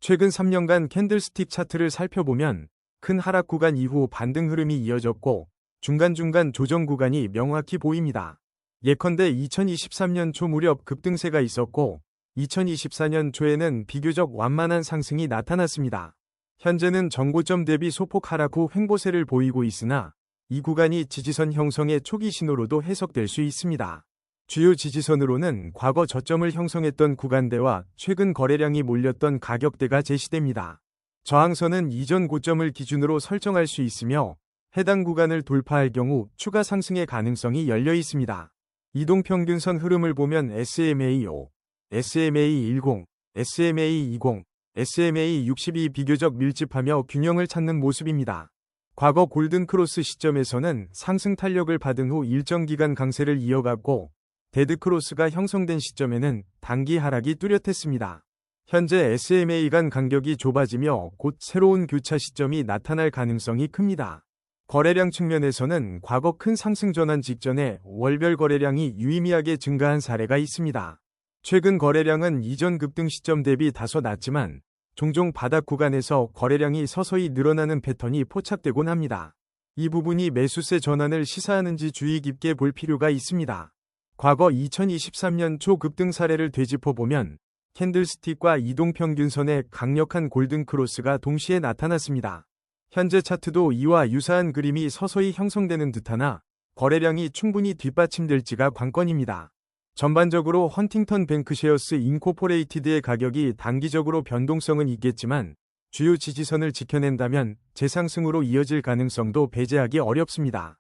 최근 3년간 캔들스틱 차트를 살펴보면 큰 하락 구간 이후 반등 흐름이 이어졌고 중간중간 조정 구간이 명확히 보입니다. 예컨대 2023년 초 무렵 급등세가 있었고 2024년 초에는 비교적 완만한 상승이 나타났습니다. 현재는 전고점 대비 소폭 하락 후 횡보세를 보이고 있으나 이 구간이 지지선 형성의 초기 신호로도 해석될 수 있습니다. 주요 지지선으로는 과거 저점을 형성했던 구간대와 최근 거래량이 몰렸던 가격대가 제시됩니다. 저항선은 이전 고점을 기준으로 설정할 수 있으며 해당 구간을 돌파할 경우 추가 상승의 가능성이 열려 있습니다. 이동평균선 흐름을 보면 SMA5, SMA10, SMA20, SMA62 비교적 밀집하며 균형을 찾는 모습입니다. 과거 골든크로스 시점에서는 상승 탄력을 받은 후 일정 기간 강세를 이어갔고 데드크로스가 형성된 시점에는 단기 하락이 뚜렷했습니다. 현재 SMA 간 간격이 좁아지며 곧 새로운 교차 시점이 나타날 가능성이 큽니다. 거래량 측면에서는 과거 큰 상승 전환 직전에 월별 거래량이 유의미하게 증가한 사례가 있습니다. 최근 거래량은 이전 급등 시점 대비 다소 낮지만 종종 바닥 구간에서 거래량이 서서히 늘어나는 패턴이 포착되곤 합니다. 이 부분이 매수세 전환을 시사하는지 주의 깊게 볼 필요가 있습니다. 과거 2023년 초 급등 사례를 되짚어보면 캔들스틱과 이동평균선의 강력한 골든크로스가 동시에 나타났습니다. 현재 차트도 이와 유사한 그림이 서서히 형성되는 듯하나 거래량이 충분히 뒷받침될지가 관건입니다. 전반적으로 헌팅턴 뱅크셰어스 인코포레이티드의 가격이 단기적으로 변동성은 있겠지만 주요 지지선을 지켜낸다면 재상승으로 이어질 가능성도 배제하기 어렵습니다.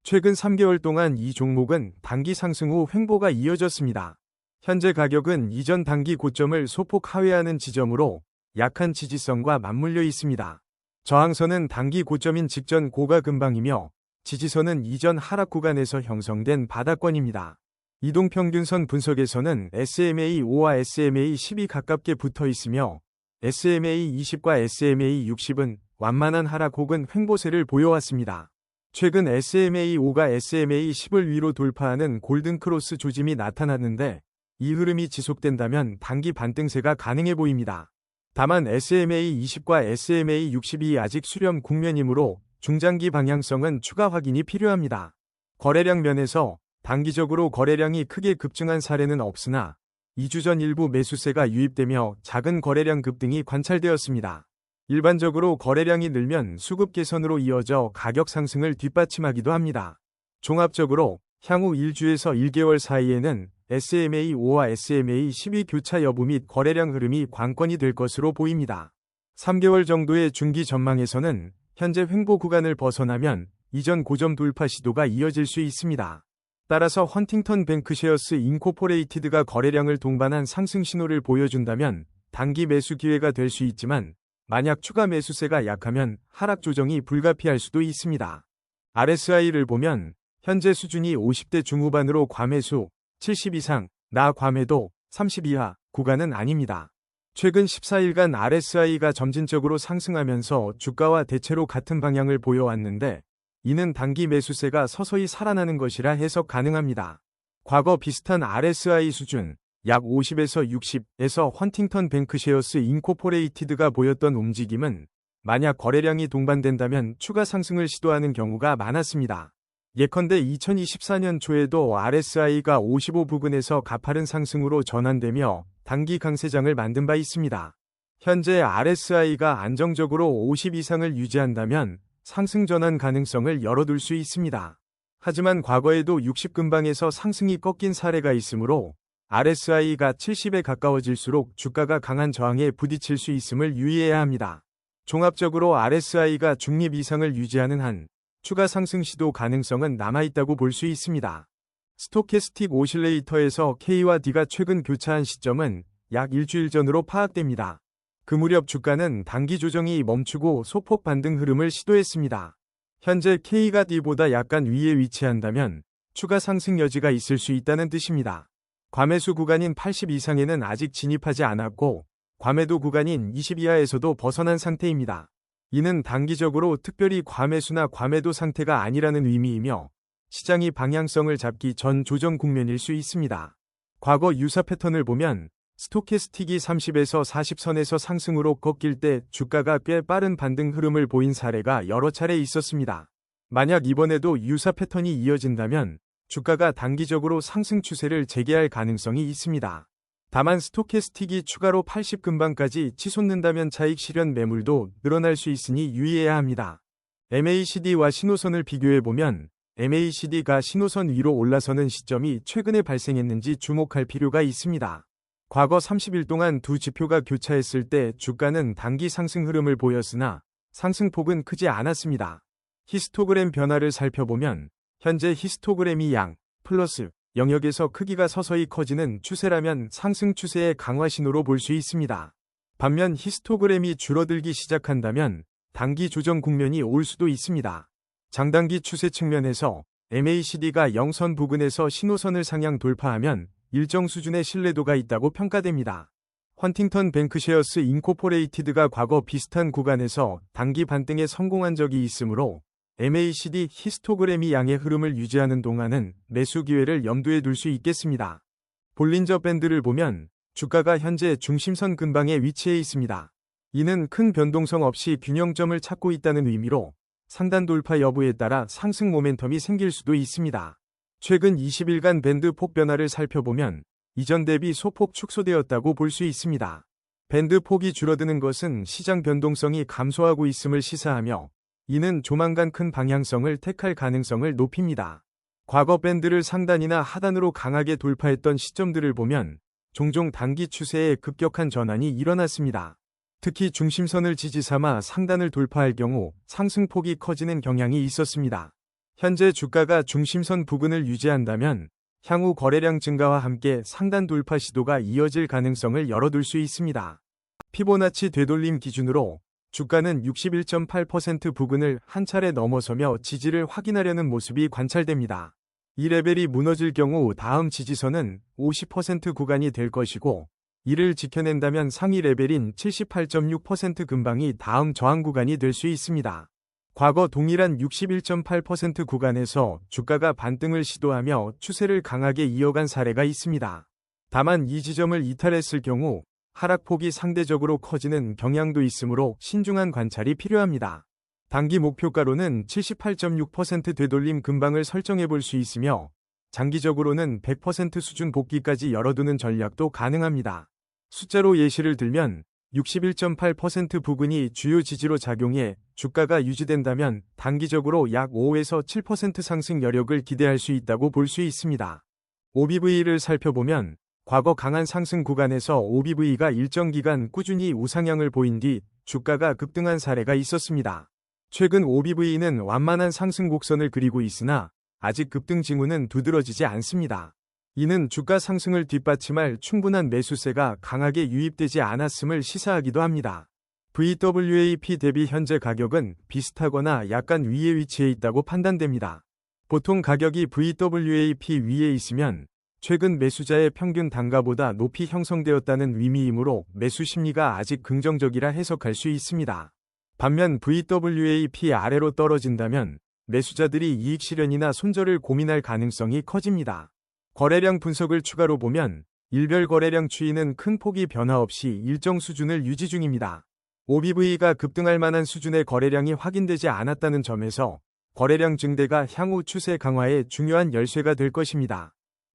최근 3개월 동안 이 종목은 단기 상승 후 횡보가 이어졌습니다. 현재 가격은 이전 단기 고점을 소폭 하회하는 지점으로 약한 지지선과 맞물려 있습니다. 저항선은 단기 고점인 직전 고가 근방이며 지지선은 이전 하락 구간에서 형성된 바닥권입니다. 이동평균선 분석에서는 SMA5와 SMA10이 가깝게 붙어 있으며 SMA20과 SMA60은 완만한 하락 혹은 횡보세를 보여왔습니다. 최근 SMA5가 SMA10을 위로 돌파하는 골든크로스 조짐이 나타났는데 이 흐름이 지속된다면 단기 반등세가 가능해 보입니다. 다만 SMA20과 SMA60이 아직 수렴 국면이므로 중장기 방향성은 추가 확인이 필요합니다. 거래량 면에서 단기적으로 거래량이 크게 급증한 사례는 없으나 2주 전 일부 매수세가 유입되며 작은 거래량 급등이 관찰되었습니다. 일반적으로 거래량이 늘면 수급 개선으로 이어져 가격 상승을 뒷받침하기도 합니다. 종합적으로 향후 1주에서 1개월 사이에는 SMA5와 SMA12 교차 여부 및 거래량 흐름이 관건이 될 것으로 보입니다. 3개월 정도의 중기 전망에서는 현재 횡보 구간을 벗어나면 이전 고점 돌파 시도가 이어질 수 있습니다. 따라서 헌팅턴 뱅크셰어스 인코포레이티드가 거래량을 동반한 상승 신호를 보여준다면 단기 매수 기회가 될 수 있지만 만약 추가 매수세가 약하면 하락 조정이 불가피할 수도 있습니다. RSI를 보면 현재 수준이 50대 중후반으로 과매수, 70 이상, 나과매도, 30 이하 구간은 아닙니다. 최근 14일간 RSI가 점진적으로 상승하면서 주가와 대체로 같은 방향을 보여왔는데 이는 단기 매수세가 서서히 살아나는 것이라 해석 가능합니다. 과거 비슷한 RSI 수준 약 50에서 60에서 헌팅턴 뱅크셰어스 인코포레이티드가 보였던 움직임은 만약 거래량이 동반된다면 추가 상승을 시도하는 경우가 많았습니다. 예컨대 2024년 초에도 RSI가 55 부근에서 가파른 상승으로 전환되며 단기 강세장을 만든 바 있습니다. 현재 RSI가 안정적으로 50 이상을 유지한다면 상승 전환 가능성을 열어둘 수 있습니다. 하지만 과거에도 60 근방에서 상승이 꺾인 사례가 있으므로 RSI가 70에 가까워질수록 주가가 강한 저항에 부딪힐 수 있음을 유의해야 합니다. 종합적으로 RSI가 중립 이상을 유지하는 한 추가 상승 시도 가능성은 남아있다고 볼 수 있습니다. 스토캐스틱 오실레이터에서 K와 D가 최근 교차한 시점은 약 일주일 전으로 파악됩니다. 그 무렵 주가는 단기 조정이 멈추고 소폭 반등 흐름을 시도했습니다. 현재 K가 D보다 약간 위에 위치한다면 추가 상승 여지가 있을 수 있다는 뜻입니다. 과매수 구간인 80 이상에는 아직 진입하지 않았고 과매도 구간인 20 이하에서도 벗어난 상태입니다. 이는 단기적으로 특별히 과매수나 과매도 상태가 아니라는 의미이며 시장이 방향성을 잡기 전 조정 국면일 수 있습니다. 과거 유사 패턴을 보면 스토캐스틱이 30에서 40선에서 상승으로 꺾일 때 주가가 꽤 빠른 반등 흐름을 보인 사례가 여러 차례 있었습니다. 만약 이번에도 유사 패턴이 이어진다면 주가가 단기적으로 상승 추세를 재개할 가능성이 있습니다. 다만 스토캐스틱이 추가로 80 근방까지 치솟는다면 차익 실현 매물도 늘어날 수 있으니 유의해야 합니다. MACD와 신호선을 비교해보면 MACD가 신호선 위로 올라서는 시점이 최근에 발생했는지 주목할 필요가 있습니다. 과거 30일 동안 두 지표가 교차했을 때 주가는 단기 상승 흐름을 보였으나 상승폭은 크지 않았습니다. 히스토그램 변화를 살펴보면 현재 히스토그램이 양, 플러스 영역에서 크기가 서서히 커지는 추세라면 상승 추세의 강화 신호로 볼 수 있습니다. 반면 히스토그램이 줄어들기 시작한다면 단기 조정 국면이 올 수도 있습니다. 장단기 추세 측면에서 MACD가 0선 부근에서 신호선을 상향 돌파하면 일정 수준의 신뢰도가 있다고 평가됩니다. 헌팅턴 뱅크셰어스 인코포레이티드가 과거 비슷한 구간에서 단기 반등에 성공한 적이 있으므로 MACD 히스토그램이 양의 흐름을 유지하는 동안은 매수 기회를 염두에 둘 수 있겠습니다. 볼린저 밴드를 보면 주가가 현재 중심선 근방에 위치해 있습니다. 이는 큰 변동성 없이 균형점을 찾고 있다는 의미로 상단 돌파 여부에 따라 상승 모멘텀이 생길 수도 있습니다. 최근 20일간 밴드 폭 변화를 살펴보면 이전 대비 소폭 축소되었다고 볼 수 있습니다. 밴드 폭이 줄어드는 것은 시장 변동성이 감소하고 있음을 시사하며 이는 조만간 큰 방향성을 택할 가능성을 높입니다. 과거 밴드를 상단이나 하단으로 강하게 돌파했던 시점들을 보면 종종 단기 추세에 급격한 전환이 일어났습니다. 특히 중심선을 지지 삼아 상단을 돌파할 경우 상승폭이 커지는 경향이 있었습니다. 현재 주가가 중심선 부근을 유지한다면 향후 거래량 증가와 함께 상단 돌파 시도가 이어질 가능성을 열어둘 수 있습니다. 피보나치 되돌림 기준으로 주가는 61.8% 부근을 한 차례 넘어서며 지지를 확인하려는 모습이 관찰됩니다. 이 레벨이 무너질 경우 다음 지지선은 50% 구간이 될 것이고 이를 지켜낸다면 상위 레벨인 78.6% 근방이 다음 저항 구간이 될 수 있습니다. 과거 동일한 61.8% 구간에서 주가가 반등을 시도하며 추세를 강하게 이어간 사례가 있습니다. 다만 이 지점을 이탈했을 경우 하락폭이 상대적으로 커지는 경향도 있으므로 신중한 관찰이 필요합니다. 단기 목표가로는 78.6% 되돌림 근방을 설정해 볼 수 있으며 장기적으로는 100% 수준 복귀까지 열어두는 전략도 가능합니다. 숫자로 예시를 들면 61.8% 부근이 주요 지지로 작용해 주가가 유지된다면 단기적으로 약 5에서 7% 상승 여력을 기대할 수 있다고 볼 수 있습니다. OBV를 살펴보면 과거 강한 상승 구간에서 OBV가 일정 기간 꾸준히 우상향을 보인 뒤 주가가 급등한 사례가 있었습니다. 최근 OBV는 완만한 상승 곡선을 그리고 있으나 아직 급등 징후는 두드러지지 않습니다. 이는 주가 상승을 뒷받침할 충분한 매수세가 강하게 유입되지 않았음을 시사하기도 합니다. VWAP 대비 현재 가격은 비슷하거나 약간 위에 위치해 있다고 판단됩니다. 보통 가격이 VWAP 위에 있으면 최근 매수자의 평균 단가보다 높이 형성되었다는 의미이므로 매수 심리가 아직 긍정적이라 해석할 수 있습니다. 반면 VWAP 아래로 떨어진다면 매수자들이 이익 실현이나 손절을 고민할 가능성이 커집니다. 거래량 분석을 추가로 보면 일별 거래량 추이는 큰 폭이 변화 없이 일정 수준을 유지 중입니다. OBV가 급등할 만한 수준의 거래량이 확인되지 않았다는 점에서 거래량 증대가 향후 추세 강화에 중요한 열쇠가 될 것입니다.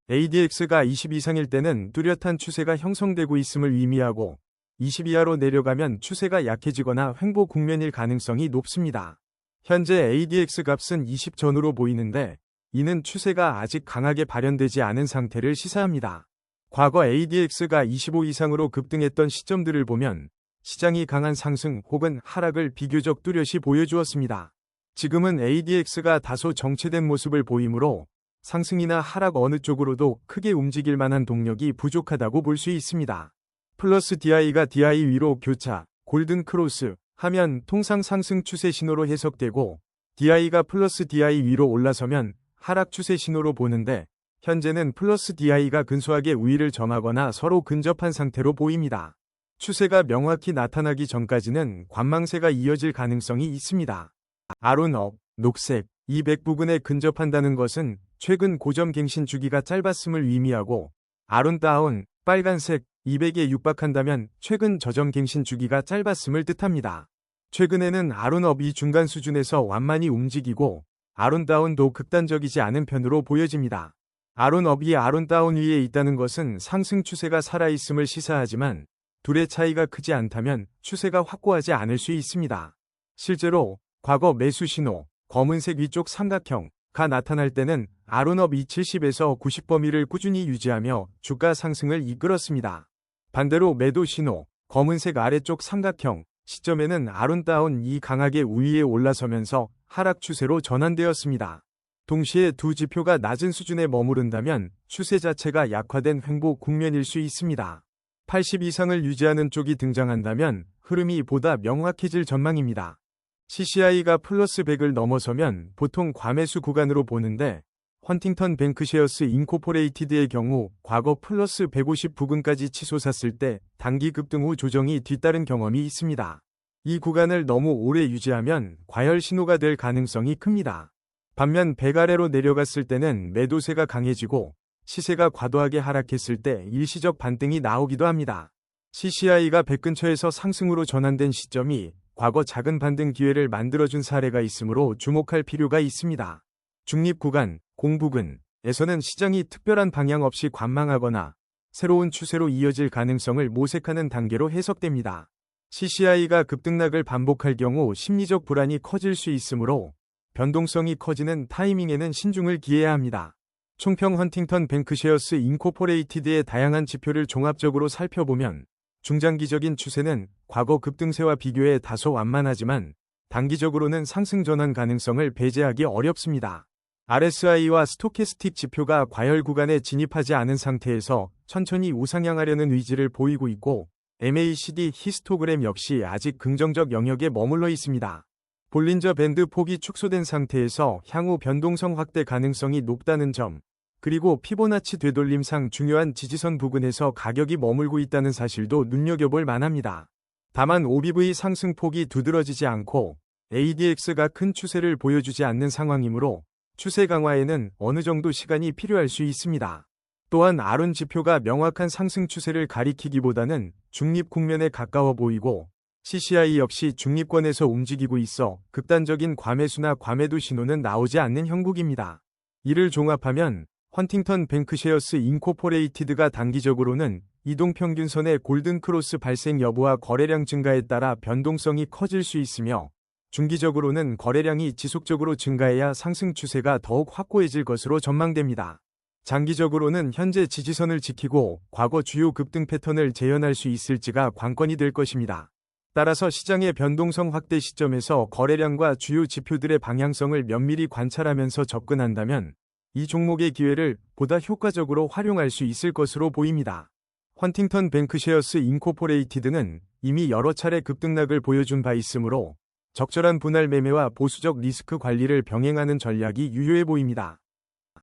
ADX가 20 이상일 때는 뚜렷한 추세가 형성되고 있음을 의미하고 20 이하로 내려가면 추세가 약해지거나 횡보 국면일 가능성이 높습니다. 현재 ADX 값은 20 전후로 보이는데 이는 추세가 아직 강하게 발현되지 않은 상태를 시사합니다. 과거 ADX가 25 이상으로 급등했던 시점들을 보면 시장이 강한 상승 혹은 하락을 비교적 뚜렷이 보여주었습니다. 지금은 ADX가 다소 정체된 모습을 보이므로 상승이나 하락 어느 쪽으로도 크게 움직일 만한 동력이 부족하다고 볼 수 있습니다. 플러스 DI가 DI 위로 교차, 골든 크로스 하면 통상 상승 추세 신호로 해석되고 DI가 플러스 DI 위로 올라서면 하락 추세 신호로 보는데 현재는 플러스 DI가 근소하게 우위를 점하거나 서로 근접한 상태로 보입니다. 추세가 명확히 나타나기 전까지는 관망세가 이어질 가능성이 있습니다. 아론업, 녹색, 200 부근에 근접한다는 것은 최근 고점 갱신 주기가 짧았음을 의미하고 아론다운, 빨간색, 200에 육박한다면 최근 저점갱신 주기가 짧았음을 뜻합니다. 최근에는 아론업이 중간 수준에서 완만히 움직이고 아론다운도 극단적이지 않은 편으로 보여집니다. 아론업이 아론다운 위에 있다는 것은 상승 추세가 살아있음을 시사하지만 둘의 차이가 크지 않다면 추세가 확고하지 않을 수 있습니다. 실제로 과거 매수 신호, 검은색 위쪽 삼각형가 나타날 때는 아론업 270에서 90 범위를 꾸준히 유지하며 주가 상승을 이끌었습니다. 반대로 매도 신호, 검은색 아래쪽 삼각형 시점에는 아론다운이 강하게 우위에 올라서면서 하락 추세로 전환되었습니다. 동시에 두 지표가 낮은 수준에 머무른다면 추세 자체가 약화된 횡보 국면일 수 있습니다. 80 이상을 유지하는 쪽이 등장한다면 흐름이 보다 명확해질 전망입니다. CCI가 플러스 100을 넘어서면 보통 과매수 구간으로 보는데 헌팅턴 뱅크셰어스 인코퍼레이티드의 경우 과거 플러스 150 부근까지 치솟았을 때 단기 급등 후 조정이 뒤따른 경험이 있습니다. 이 구간을 너무 오래 유지하면 과열 신호가 될 가능성이 큽니다. 반면 100 아래로 내려갔을 때는 매도세가 강해지고 시세가 과도하게 하락했을 때 일시적 반등이 나오기도 합니다. CCI가 100 근처에서 상승으로 전환된 시점이 과거 작은 반등 기회를 만들어준 사례가 있으므로 주목할 필요가 있습니다. 중립 구간, 공부근에서는 시장이 특별한 방향 없이 관망하거나 새로운 추세로 이어질 가능성을 모색하는 단계로 해석됩니다. CCI가 급등락을 반복할 경우 심리적 불안이 커질 수 있으므로 변동성이 커지는 타이밍에는 신중을 기해야 합니다. 총평 헌팅턴 뱅크셰어스 인코퍼레이티드의 다양한 지표를 종합적으로 살펴보면 중장기적인 추세는 과거 급등세와 비교해 다소 완만하지만 단기적으로는 상승 전환 가능성을 배제하기 어렵습니다. RSI와 스토캐스틱 지표가 과열 구간에 진입하지 않은 상태에서 천천히 우상향하려는 의지를 보이고 있고 MACD 히스토그램 역시 아직 긍정적 영역에 머물러 있습니다. 볼린저 밴드 폭이 축소된 상태에서 향후 변동성 확대 가능성이 높다는 점, 그리고 피보나치 되돌림상 중요한 지지선 부근에서 가격이 머물고 있다는 사실도 눈여겨볼 만합니다. 다만 OBV 상승폭이 두드러지지 않고 ADX가 큰 추세를 보여주지 않는 상황이므로 추세 강화에는 어느 정도 시간이 필요할 수 있습니다. 또한 아론 지표가 명확한 상승 추세를 가리키기보다는 중립 국면에 가까워 보이고 CCI 역시 중립권에서 움직이고 있어 극단적인 과매수나 과매도 신호는 나오지 않는 형국입니다. 이를 종합하면 헌팅턴 뱅크셰어스 인코퍼레이티드가 단기적으로는 이동평균선의 골든크로스 발생 여부와 거래량 증가에 따라 변동성이 커질 수 있으며 중기적으로는 거래량이 지속적으로 증가해야 상승 추세가 더욱 확고해질 것으로 전망됩니다. 장기적으로는 현재 지지선을 지키고 과거 주요 급등 패턴을 재현할 수 있을지가 관건이 될 것입니다. 따라서 시장의 변동성 확대 시점에서 거래량과 주요 지표들의 방향성을 면밀히 관찰하면서 접근한다면 이 종목의 기회를 보다 효과적으로 활용할 수 있을 것으로 보입니다. 헌팅턴 뱅크셰어스 인코퍼레이티드는 이미 여러 차례 급등락을 보여준 바 있으므로 적절한 분할 매매와 보수적 리스크 관리를 병행하는 전략이 유효해 보입니다.